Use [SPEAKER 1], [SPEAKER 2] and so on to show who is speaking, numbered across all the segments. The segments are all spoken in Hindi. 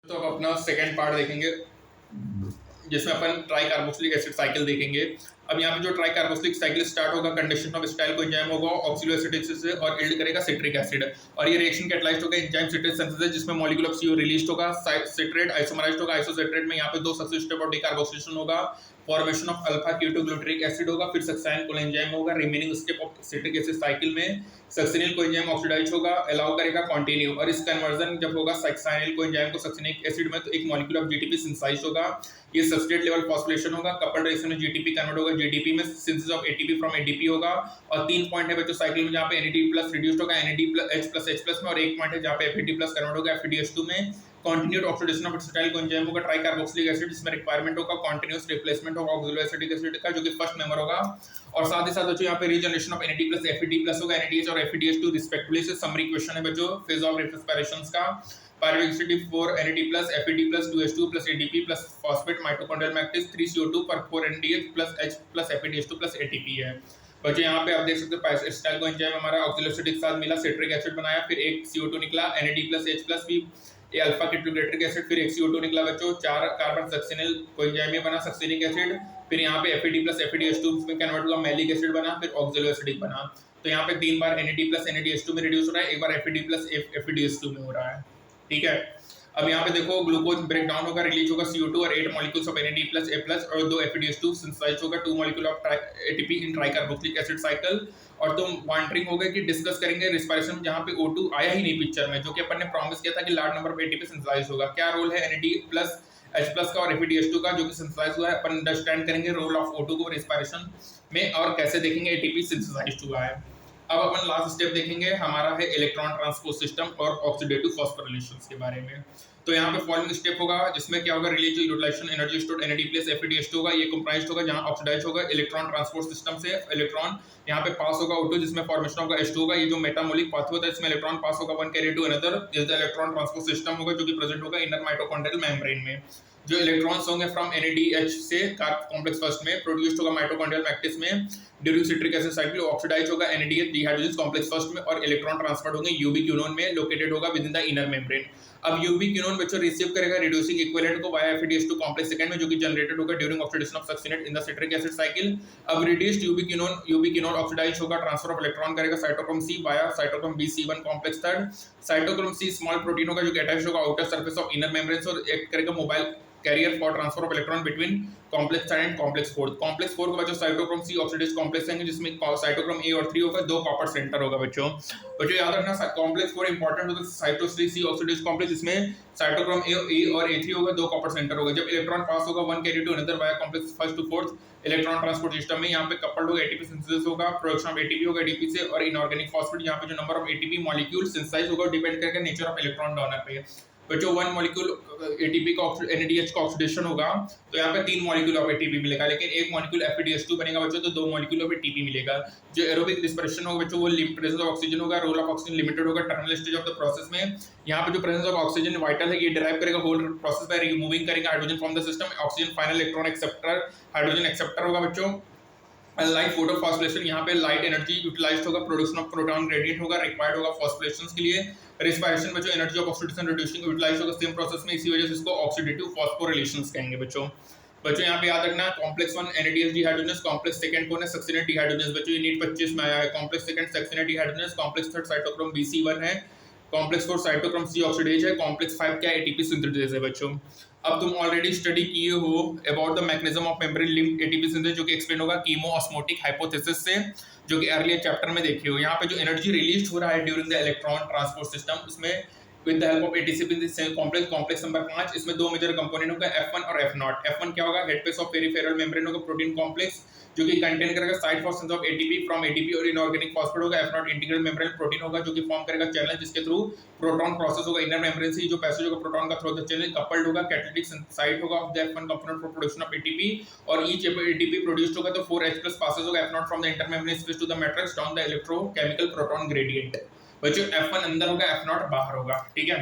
[SPEAKER 1] तो अब अपना सेकेंड पार्ट देखेंगे जिसमें अपन ट्राई कार्बोक्सिलिक एसिड साइकिल देखेंगे। अब यहाँ पे जो ट्राई कार्बोक्सिलिक साइकिल स्टार्ट होगा, कंडक्शन ऑफ एसिटाइल कोएंजाइम होगा ऑक्सिलो एसिटिक से और यील्ड करेगा सिट्रिक एसिड, और ये रिएक्शन कैटलाइज्ड होगा एंजाइम सिट्रेट सिंथेसिस जिसमें मॉलिक्यूल ऑफ CO रिलीज्ड होगा, सिट्रेट आइसोमराइज्ड होगा, आइसोसिट्रेट में यहाँ पे दो सक्सेसिव स्टेप ऑफ डीकार्बोक्सिलेशन होगा, formation of alpha ketoglutaric acid होगा, फिर सक्साइल कोएंजाइम होगा, remaining step of citric acid cycle में सक्सिनिल कोएंजाइम ऑक्सीडाइज होगा, अलाउ करेगा कंटिन्यू, और इस कन्वर्जन जब होगा सक्साइल कोएंजाइम को सक्सिनिक एसिड में तो एक मॉलिक्यूल ऑफ जीटीपी सिंथेसाइज होगा, ये सबस्ट्रेट लेवल फॉस्फोरिलेशन होगा, कपल्ड रिएक्शन में जीटीपी कन्वर्ट होगा, जीटीपी में synthesis of ATP from ADP होगा, और 3 पॉइंट है बच्चों साइकिल में जहां पे NAD+ रिड्यूस्ड होगा NADH+H+ में, और 1 पॉइंट है जहां पे FAD+ कन्वर्ट होगा FADH2 में, continued oxidation of acetyl coenzyme होगा ट्राई कार्बोक्सिलिक एसिड जिसमें रिक्वायरमेंट होगा कंटीन्यूअस रिप्लेसमेंट होगा ऑक्सिलो एसिटिक एसिड का जो कि फर्स्ट मेंबर होगा, और साथ ही साथ बच्चों यहाँ पे रीजनरेशन ऑफ NAD+ FAD+ होगा, NADH और FADH2 रिस्पेक्टिवली। से समरी क्वेश्चन है बच्चों फेज ऑफ रेस्पिरेशंस का, pyroxidity for NAD+, FAD+, 2H2 plus ADP plus phosphate mitochondrial matrix 3CO2 पर 4 NADH plus H plus FADH2 plus ATP है। बच्चों यहाँ पे आप देख सकते हो एसिटाइल कोएंजाइम हमारा ऑक्सिलोएसिटिक के साथ मिला, सिट्रिक एसिड बनाया, फिर एक CO2 निकला, NAD+H+ भी ये अल्फा कीटोग्लूटरिक एसिड, फिर एक CO2 निकला बच्चों, 4 कार्बन सक्सिनिल कोएंजाइम में बना सक्सिनिक एसिड, फिर यहाँ पे FAD+ FADH2 में कन्वर्ट हुआ मैलिक एसिड बना, फिर ऑक्सिलोएसिटिक बना। तो यहाँ पे 3 बार NAD+ NADH2 में रिड्यूस हो रहा है, एक बार FAD+ FADH2 में हो रहा है, ठीक है। अब यहाँ पे देखो ग्लूकोज ब्रेक डाउन होगा, रिलीज होगा CO2 और 8 मॉलिक्यूल्स ऑफ NAD+ A+ और 2 FADH2 सिंथेसाइज होगा, 2 molecule of ATP in tricarboxylic acid cycle. और तुम वॉन्डरिंग हो गए कि डिस्कस करेंगे रिस्पिरेशन में जहाँ पे O2 आया ही नहीं पिक्चर में, जो कि अपन ने प्रॉमिस किया था कि large number of ATP synthesize होगा। क्या रोल है NAD+H+ का और FADH2 का जो कि सिंथेसाइज हुआ है, अपन अंडरस्टैंड करेंगे रोल ऑफ O2 को रिस्पिरेशन में और कैसे देखेंगे ATP सिंथेसाइज हुआ है। अब अपन लास्ट स्टेप देखेंगे हमारा है इलेक्ट्रॉन ट्रांसपोर्ट सिस्टम और ऑक्सीडेटिव फॉस्फोरिलेशंस के बारे में। तो यहाँ पे फॉलोइंग स्टेप होगा जिसमें क्या होगा, release utilization energy stored NAD+ FADH2 होगा, ये कंप्राइज्ड होगा जहाँ ऑक्सीडाइज होगा इलेक्ट्रॉन ट्रांसपोर्ट सिस्टम से इलेक्ट्रॉन यहाँ पे पास होगा O2 जिसमें फॉर्मेशन होगा H2 होगा, ये जो मेटामोलिक पाथवे होता है इसमें इलेक्ट्रॉन पास होगा one carrier to another, this the electron transport system होगा जो कि प्रेजेंट होगा इनर माइटोकॉन्ड्रियल मेम्ब्रेन में। जो इलेक्ट्रॉन्स होंगे फ्रॉम NADH से कार्ब कॉम्प्लेक्स फर्स्ट में प्रोड्यूस्ड होगा माइटोकॉन्ड्रियल मैट्रिक्स में, during citric acid cycle oxidize होगा NADH डिहाइड्रोजन कॉम्प्लेक्स फर्स्ट में, और इलेक्ट्रॉन ट्रांसफर होंगे यूबिक्विनोन में लोकेटेड होगा within the inner membrane. अब यूबिक्विनोन बच्चों रिसीव करेगा रिड्यूसिंग इक्विवेलेंट को वाया FADH2 कॉम्प्लेक्स सेकंड में जो कि जनरेटेड होगा during oxidation of succinate in the citric acid cycle. अब रिड्यूस्ड यूबिक्विनोन ऑक्सीडाइज होगा, ट्रांसफर ऑफ इलेक्ट्रॉन करेगा cytochrome C via cytochrome BC1 complex third. Cytochrome C small protein होगा जो कि अटैच्ड होगा outer surface of inner membrane और एक्ट करेगा mobile carrier for transfer of electron between complex third and complex fourth. Complex fourth का बच्चों साइटोक्रोम C ऑक्सीडाइज्ड कॉम्प्लेक्स है जिसमें साइटोक्रोम A और 3 होगा, 2 कॉपर सेंटर होगा बच्चों याद रखना कॉम्प्लेक्स 4 इंपॉर्टेंट होता है, साइटोक्रोम C ऑक्सीडाइज्ड कॉम्प्लेक्स इसमें साइटोक्रोम A और A3 होगा, 2 कॉपर सेंटर होगा। जब इलेक्ट्रॉन पास होगा one carrier to another via complex first to fourth electron transport system में, यहाँ पे कपल्ड होगा ATP सिंथेसिस होगा, प्रोडक्शन ऑफ ATP होगा ADP से, और इनऑर्गेनिक फॉस्फेट यहाँ पे जो number of ATP molecule synthesize होगा डिपेंड करेगा नेचर ऑफ इलेक्ट्रॉन डोनर पे। बच्चों 1 मॉलिक्यूल ATP का NADH का ऑक्सीडेशन होगा तो यहाँ पे 3 मॉलिक्यूल ऑफ ATP मिलेगा, लेकिन 1 मॉलिक्यूल FADH2 बनेगा बच्चों तो 2 मॉलिक्यूल ऑफ ATP मिलेगा। जो एरोबिक रिस्पिरेशन होगा बच्चों वो प्रेजेंस ऑफ ऑक्सीजन होगा, रोल ऑफ ऑक्सीजन लिमिटेड होगा terminal stage of the process में। यहाँ पे जो प्रेजेंस ऑफ ऑक्सीजन वाइटल है ये डिराइव करेगा होल प्रोसेस बाय रिमूविंग करेगा hydrogen from the system, oxygen final electron acceptor hydrogen acceptor होगा बच्चों। लाइट फोटोफॉस्फोरेशन यहाँ पे लाइट एनर्जी यूटिलाइज्ड होगा, प्रोडक्शन ऑफ प्रोटॉन ग्रेडिएंट होगा रिक्वायर्ड होगा फॉस्फोरेशन के लिए। रिस्पिरेशन में जो energy of oxidation reducing utilized होगा सेम प्रोसेस में, इसी वजह से इसको ऑक्सीडेटिव फॉस्फोरिलेशंस कहेंगे बच्चों यहाँ पे याद रखना कॉम्प्लेक्स 1 NADH डिहाइड्रोजनस, कॉम्प्लेक्स सेकंड कौन है सक्सिनेट डिहाइड्रोजनस बच्चों ये नीट 25 में आया है। Complex second succinate dehydrogenase, complex third cytochrome BC1 है, कॉम्प्लेक्स 4 साइटोक्रोम C ऑक्सीडेज है, कॉम्प्लेक्स 5 क्या ATP सिंथेसिस है बच्चों। अब तुम ऑलरेडी स्टडी किए हो about the mechanism of membrane linked ATP synthesis जो कि एक्सप्लेन होगा कीमो ऑस्मोटिक हाइपोथेसिस से, जो कि अर्लियर चैप्टर में देखे हो। यहाँ पे जो एनर्जी रिलीज हो रहा है during the electron transport system उसमें with the help of ATP in this complex number 5 इसमें 2 मेजर कंपोनेंट होगा F1 और F0। F1 क्या होगा, head face of peripheral membrane होगा प्रोटीन कॉम्प्लेक्स जो कि कंटेन करेगा side for synthesis of ATP from ATP और इनऑर्गेनिक फॉस्फेट होगा। F0 इंटीग्रल मेम्ब्रेन प्रोटीन होगा जो कि फॉर्म करेगा चैनल जिसके थ्रू प्रोटॉन प्रोसेस होगा इनर मेम्ब्रेन से, जो पैसेज होगा प्रोटॉन का थ्रू द चैनल कपल्ड होगा कैटालिटिक साइट होगा of the F1 component for production of ATP, और ईच ATP प्रोड्यूस्ड होगा तो 4H+ पासेस होगा F0 from the intermembrane space to the matrix down the electrochemical proton gradient. बच्चों F1 अंदर होगा F0 बाहर होगा, ठीक है।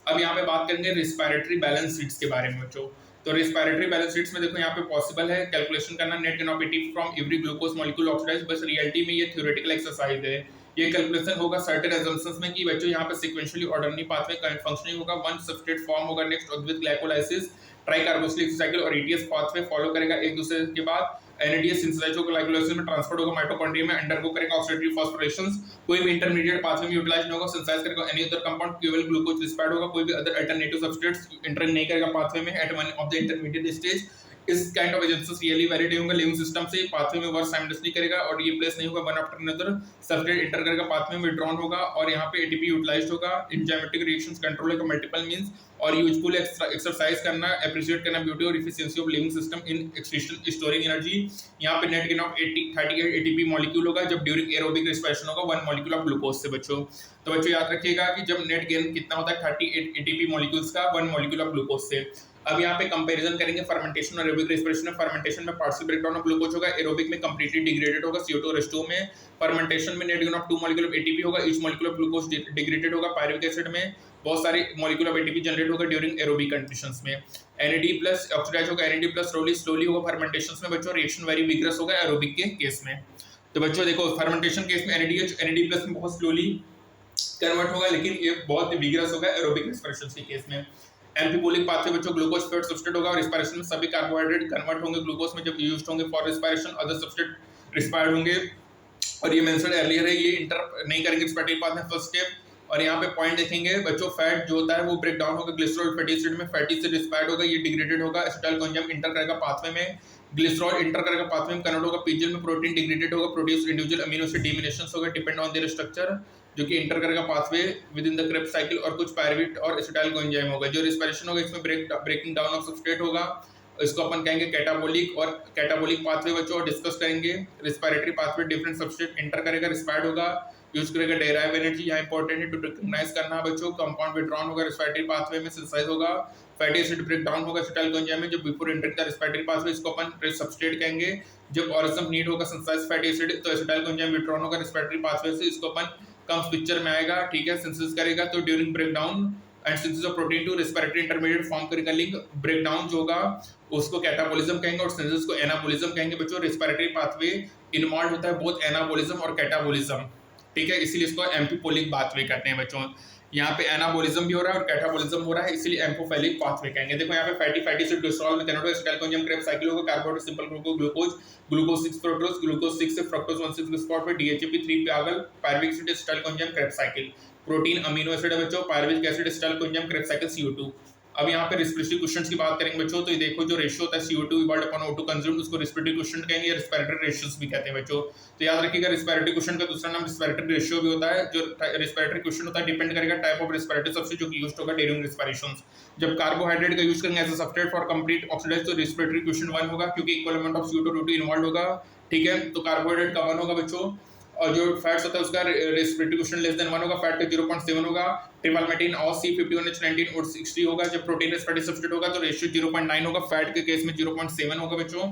[SPEAKER 1] अब यहाँ पे बात करेंगे रिस्पिरेटरी बैलेंस शीट्स के बारे में बच्चों। तो रिस्पिरेटरी बैलेंस शीट्स में देखो यहाँ पे पॉसिबल है कैलकुलेशन करना नेट गेन ऑफ ATP फ्रॉम एवरी ग्लूकोज मॉलिक्यूल ऑक्सीडाइज, बस रियलिटी में ये थ्योरेटिकल एक्सरसाइज है। ये कैलकुलेशन होगा सर्टेन assumptions में कि बच्चों यहाँ पे सीक्वेंशियली ऑर्डरली पाथवे फंक्शनिंग होगा, वन सबस्ट्रेट फॉर्म होगा next with glycolysis, try carboxylic cycle और ETS पाथवे फॉलो करेगा एक दूसरे के बाद, NADH सिंथेसाइज होगा ग्लाइकोलाइसिस में ट्रांसफर होगा माइटोकॉन्ड्रिया में, अंडरगो करेगा ऑक्सीडेटिव फॉस्फोराइलेशंस, कोई भी इंटरमीडिएट पाथवे में यूटिलाइज नहीं होगा, सिंथेसाइज करेगा एनी अदर कंपाउंड, केवल ग्लूकोज रिस्पायर्ड होगा, कोई भी अदर अल्टरनेटिव सब्सट्रेट्स एंटर नहीं करेगा पाथवे में at one of the intermediate stage. इस kind of agencies really valid होंगे, लिविंग सिस्टम से पाथवे में वर्क साइमल्टेनियसली करेगा और ये प्लेस नहीं होगा one after another, substrate enter करेगा पाथवे में विड्रॉन होगा और यहाँ पे एटीपी यूटिलाइज्ड होगा, एंजाइमेटिक रिएक्शंस कंट्रोल होगा मल्टीपल मींस, और यूजफुल एक्सरसाइज करना, एप्रिशिएट करना ब्यूटी और efficiency of living system in excretion storing energy. यहाँ पे net gain of 38 ATP molecule होगा जब ड्यूरिंग एरोबिक रेस्पिरेशन होगा 1 मॉलिक्यूल ऑफ ग्लूकोज से बच्चों। तो बच्चों याद रखिएगा कि जब नेट गेन कितना होता है 38 एटीपी मॉलिक्यूल्स का 1 मॉलिक्यूल ऑफ ग्लूकोज से। अब यहाँ पे कंपैरिजन करेंगे फर्मेंटेशन और एरोबिक रेस्पिरेशन में। फर्मेंटेशन में पार्शियल ब्रेकडाउन ऑफ ग्लूकोज होगा, एरोबिक में कंप्लीटली डिग्रेडेड होगा CO2 और H2O में। फर्मेंटेशन में net gain of 2 molecule of ATP होगा, each molecule of glucose degraded होगा, पायरुविक एसिड में बहुत सारे मॉलिक्यूल ऑफ एटीपी जनरेट होगा ड्यूरिंग एरोबिक कंडीशंस में। NAD+ ऑक्सीडाइज होगा, NAD+ स्लोली होगा फर्मेंटेशंस में बच्चों, रिएक्शन वेरी विग्रस होगा एरोबिक के केस में। तो बच्चों देखो फर्मेंटेशन केस में NAD+ में बहुत स्लोली कन्वर्ट होगा लेकिन ये बहुत विग्रस होगा एरोबिक रेस्पिरेशन के केस में। एम्फीपोलिक पाथवे बच्चों ग्लूकोज फेड सब्सट्रेट होगा और रेस्पिरेशन में सभी कार्बोहाइड्रेट कन्वर्ट होंगे ग्लूकोज में जब यूज्ड होंगे फॉर रेस्पिरेशन, अदर सब्सट्रेट रिस्पायर्ड होंगे और ये मेंशन्ड अर्लियर है, ये इंटर नहीं करेंगे रेस्पिरेटरी पाथ में फर्स्ट स्टेप। और यहाँ पे पॉइंट देखेंगे बच्चों, फैट जो होता है वो ब्रेक डाउन होगा ग्लिसरॉल फैटी एसिड में, फैटी एसिड रिस्पायर्ड होगा, ये डिग्रेडेड होगा, एसिटाइल कोएंजाइम इंटर करेगा पाथवे में, ग्लिसरॉल इंटर करेगा पाथवे में, कन्वर्ट होगा पीजीएल में, प्रोटीन डिग्रेडेड होगा, प्रोड्यूस इंडिविजुअल अमीनो एसिड डिमिनेशंस होगा डिपेंड ऑन देयर स्ट्रक्चर, जो कि इंटर करेगा pathway with in the Krebs cycle, और कुछ पायरुवेट और एसिटाइल कोएंजाइम होगा। जो रेस्पिरेशन होगा इसमें ब्रेकिंग डाउन ऑफ सब्सट्रेट होगा, इसको अपन कहेंगे कैटाबोलिक और कैटाबोलिक पाथवे बच्चों डिस्कस करेंगे। Respiratory pathway different substrate inter करेगा, रिस्पायर्ड होगा, यूज करेगा डेराइव एनर्जी, यहाँ इंपॉर्टेंट है टू रिकॉग्नाइज करना बच्चों। कंपाउंड विड्रॉन होगा रिस्पिरेटरी पाथवे में, सिंथेसाइज होगा, फैटी एसिड ब्रेक डाउन होगा एसिटाइल कोएंजाइम में, जब before entering the respiratory pathway इसको अपन सबस्ट्रेट कहेंगे। जब ऑर्गेनिज्म नीड होगा सिंथेसाइज फैटी एसिड तो एसिटाइल कोएंजाइम विड्रॉन होगा रिस्पिरेटरी पाथवे से, इसको अपन कम्स पिक्चर में आएगा, ठीक है, सिंथेसिस करेगा तो during breakdown and synthesis of protein to respiratory intermediate form करेगा लिंक। ब्रेकडाउन जो होगा उसको कैटाबोलिज्म कहेंगे और सिंथेसिस को एनाबोलिज्म कहेंगे बच्चों। रेस्पिरेटरी पाथवे इन्वॉल्व होता है बोथ एनाबोलिज्म और कैटाबोलिज्म, ठीक है, इसीलिए इसको एम्फीपोलिक पाथवे कहते हैं बच्चों। यहाँ पे एनाबोलिज्म भी हो रहा है और कैटाबोलिज्म हो रहा है, इसलिए एम्फोफैलिक पाथवे कहेंगे। देखो यहाँ पे फैटी एसिड ग्लिसरॉल में कन्वर्ट होगा, एसिटाइल कोएंजाइम क्रेब्स साइकिल होगा, carbohydrate simple glucose, glucose 6 fructose, glucose 6 से फ्रक्टोज 1,6 स्पॉट पे, DHAP 3 पे आगल, pyruvic acid acetyl coenzyme Krebs cycle, protein amino acid है बच्चों, pyruvic acid acetyl coenzyme Krebs cycle CO2। अब यहाँ पे रेस्पिरेटरी क्वेश्चंस की बात करेंगे बच्चों, तो ये देखो जो रेशियो होता है CO2 evolve upon O2 consumed, उसको रेस्पिरेटरी क्वेश्चन कहेंगे या रेस्पिरेटरी रेशियोस भी कहते हैं बच्चों। तो याद रखिएगा रेस्पिरेटरी क्वेश्चन का दूसरा नाम रेस्पिरेटरी रेशियो भी होता है। जो रेस्पिरेटरी क्वेश्चन होता है डिपेंड करेगा टाइप ऑफ रेस्पिरेटरी सब्सट्रेट जो कि यूज्ड होगा ड्यूरिंग रेस्पिरेशंस। जब कार्बोहाइड्रेट का यूज करेंगे as a substrate for complete oxidize तो रेस्पिरेटरी क्वेश्चन 1 होगा क्योंकि equal amount of CO2 O2 involve होगा, ठीक है, तो कार्बोहाइड्रेट का 1 होगा बच्चों। और जो फैट्स होता है उसका रेस्पिरेटरी क्वेश्चन लेस देन 1 होगा, फैट का 0.7 होगा, ट्रिपलमेटिन और C51H19 और 60 होगा। जब प्रोटीन रेस्पिरेटरी सब्सट्रेट होगा तो रेशियो 0.9 होगा, फैट के केस में 0.7 होगा बच्चों।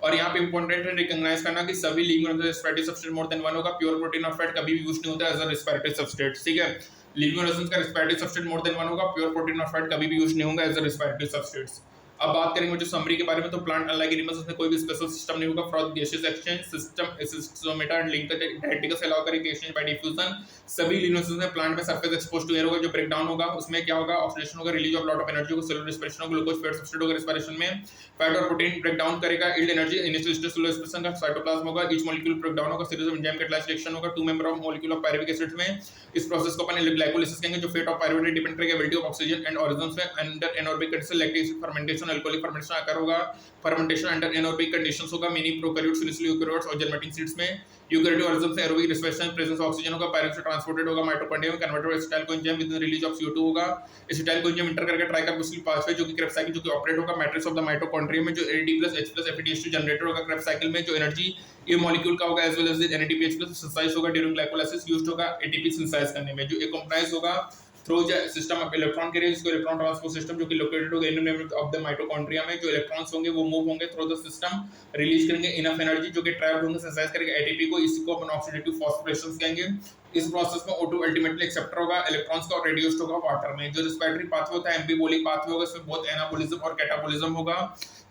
[SPEAKER 1] और यहाँ पे इंपॉर्टेंट है रिकॉग्नाइज करना कि सभी living respiratory substrate more than 1 होगा, प्योर प्रोटीन और फैट कभी भी यूज नहीं होता एज अ रेस्पिरेटरी सब्सट्रेट, ठीक है। लिविंग ऑर्गेनिज्म का रेस्पिरेटरी सब्सट्रेट मोर देन 1 होगा, प्योर प्रोटीन और फैट कभी भी यूज नहीं होगा एज अ रेस्पिरेटरी सब्सट्रेट्स। अब बात करेंगे जो समरी के बारे में, तो प्लांट अनलाइक एनिमल्स उसमें कोई भी स्पेशल सिस्टम नहीं होगा फॉर गैसियस एक्सचेंज, सिस्टम एसिस्टोमेटा एंड लिंक डायरेक्टिकस अलाउ करेंगे एक्सचेंज बाय डिफ्यूजन। सभी लिविंग में प्लांट में सरफेस एक्सपोज्ड टू एयर होगा, जो ब्रेक डाउन होगा उसमें क्या होगा, ऑक्सीडेशन होगा, release of lot of energy होगा, सेलुलर रेस्पिरेशन होगा, ग्लूकोज फैट सब्सट्रेट होगा रेस्पिरेशन में, फैट और प्रोटीन ब्रेक डाउन करेगा, yield energy initial stage cellular respiration का साइटोप्लाज्म होगा, ईच मॉलिक्यूल ब्रेक डाउन होगा, series of enzyme catalysed reaction होगा, 2 member of molecule of pyruvic acid में। इस प्रोसेस को अपन ग्लाइकोलाइसिस कहेंगे, जो फेट ऑफ पायरुवेट डिपेंड करेगा ability of oxygen and organism में under anaerobic condition lactic acid fermentation, alcoholic fermentation आकर होगा, फर्मेंटेशन अंडर एनारोबिक कंडीशंस होगा, मेनी प्रोकैरियोट्स इनिशियली यूकैरियोट्स और जर्मेटिंग सीड्स में। यूकैरियोटिक ऑर्गेनिज्म से aerobic respiration presence of oxygen होगा, पायरुवेट से ट्रांसपोर्टेड होगा, माइटोकॉन्ड्रिया में converted acetyl coenzyme with the release of CO2 होगा, एसिटाइल कोएंजाइम इंटर करके ट्राइकार्बोक्सिलिक पाथवे जो कि क्रेब्स साइकिल जो कि ऑपरेट होगा मैट्रिक्स ऑफ द माइटोकॉन्ड्रिया में, जो NAD+H+ FADH2 जनरेटर होगा क्रेब्स साइकिल में, जो एनर्जी ये मॉलिक्यूल का होगा as well as NADPH+ synthesize होगा ड्यूरिंग ग्लाइकोलाइसिस, यूज्ड होगा ATP सिंथेसाइज करने में, जो कंप्राइज होगा through system of electron carrier, जिसको इलेक्ट्रॉन ट्रांसपोर्ट सिस्टम जो कि लोकेटेड होगा इन ऑफ द माइटोकॉन्ड्रिया में। जो इलेक्ट्रॉन्स होंगे वो मूव होंगे थ्रू द सिस्टम, रिलीज करेंगे इनफ एनर्जी जो कि ट्रैप्ड होंगे, सिंथेसाइज करेंगे ATP को, इसी को अपन ऑक्सीडेटिव फॉस्फोरेशंस कहेंगे। इस प्रोसेस में O2 अल्टीमेटली एक्सेप्टर होगा, इलेक्ट्रॉन्स का रिड्यूस्ड होगा वाटर में। जो रिस्पिरेटरी पाथवे होता है एम्फीबोलिक पाथवे होगा, इसमें बहुत एनाबोलिज्म और कैटाबोलिज्म होगा।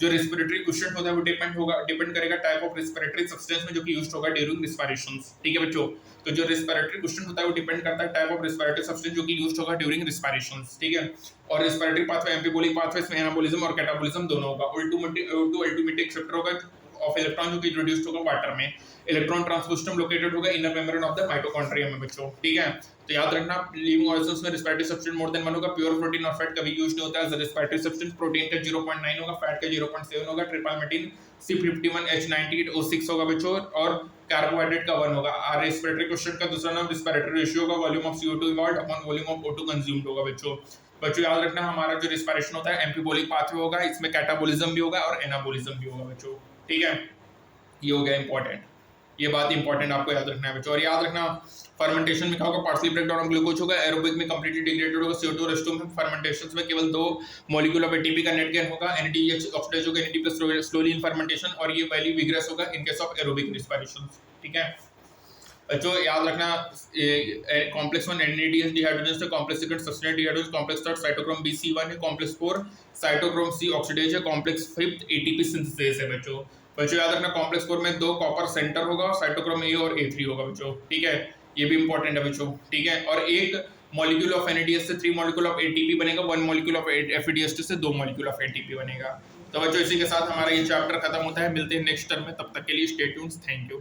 [SPEAKER 1] जो रिस्पिरेटरी क्वेश्चन होता है वो डिपेंड करेगा टाइप ऑफ रिस्पिरेटरी सब्सटेंस में जो कि यूज्ड होगा ड्यूरिंग रिस्पिरेशंस। ठीक है बच्चों, तो जो रिस्पिरेटरी क्वेश्चन होता है वो डिपेंड करता है टाइप ऑफ रिस्पिरेटरी सब्सटेंस जो कि यूज्ड होगा ड्यूरिंग रिस्पिरेशंस। ठीक है, और रिस्पिरेटरी पाथवे एम्फीबोलिक पाथवे इसमें एनाबोलिज्म और कैटाबोलिज्म दोनों होगा। O2 अल्टीमेटली एक्सेप्टर होगा ऑफ इलेक्ट्रॉन जो कि रिड्यूस्ड होगा वाटर में। इलेक्ट्रॉन ट्रांसपोस्टम लोकेटेड होगा inner membrane of the mitochondria में बच्चों। ठीक है, तो याद रखना लिविंग ऑर्गेनिज्म्स में रिस्पिरेटरी सब्सटेंस मोर देन 1 होगा। प्योर प्रोटीन और फैट कभी यूज नहीं होता है रिस्पिरेटरी सब्सटेंस। प्रोटीन का 0.9 होगा, फैट का 0.7 होगा। ट्रिपलमेटिन C51H98O6 होगा बच्चों, और कार्बोहाइड्रेट का 1 होगा। रेस्पिरेटरी क्वेश्चन का दूसरा नाम रिस्पिरेटरी रेशियो होगा, volume of CO2 evolved upon volume of O2 consumed होगा बच्चों। बच्चों याद रखना हमारा जो रिस्पिरेशन होता है एम्फीबोलिक पाथवे होगा, इसमें कैटाबोलिज्म भी होगा और एनाबोलिज्म भी होगा बच्चों। ठीक है, ये हो गया इंपॉर्टेंट, ये बात इंपॉर्टेंट आपको याद रखना है बच्चों। और याद रखना फर्मेंटेशन में क्या होगा, partially break down of glucose होगा, एरोबिक में कंप्लीटली डिग्रेडेड होगा CO2 रेस्टो में। फर्मेंटेशंस में केवल 2 मॉलिक्यूल ऑफ ATP का नेट गेन होगा, NADH ऑक्सीडाइज होगा NAD plus slowly in fermentation, और ये वैल्यू विग्रेस होगा in case of aerobic respiration. ठीक है बच्चों, याद रखना कॉम्प्लेक्स 1 NADH डिहाइड्रोजन से, complex second succinate dehydrogen, complex third cytochrome B/C1 है, कॉम्प्लेक्स 4 साइटोक्रोम C ऑक्सीडेज है, कॉम्प्लेक्स 5 ATP सिंथेसिस है बच्चों। बच्चों याद रखना कॉम्प्लेक्स 4 में 2 कॉपर सेंटर होगा, साइटोक्रोम A और A3 होगा बच्चों। ठीक है, ये भी इंपॉर्टेंट है बच्चों। ठीक है, और एक मॉलिक्यूल ऑफ NADH से 3 मॉलिक्यूल ऑफ ATP बनेगा, 1 मॉलिक्यूल ऑफ FADH से 2 मॉलिक्यूल ऑफ ATP बनेगा। तो बच्चों इसी के साथ हमारा ये चैप्टर खत्म होता है। मिलते हैं नेक्स्ट टर्म में, तब तक के लिए स्टे ट्यून्ड। Thank you.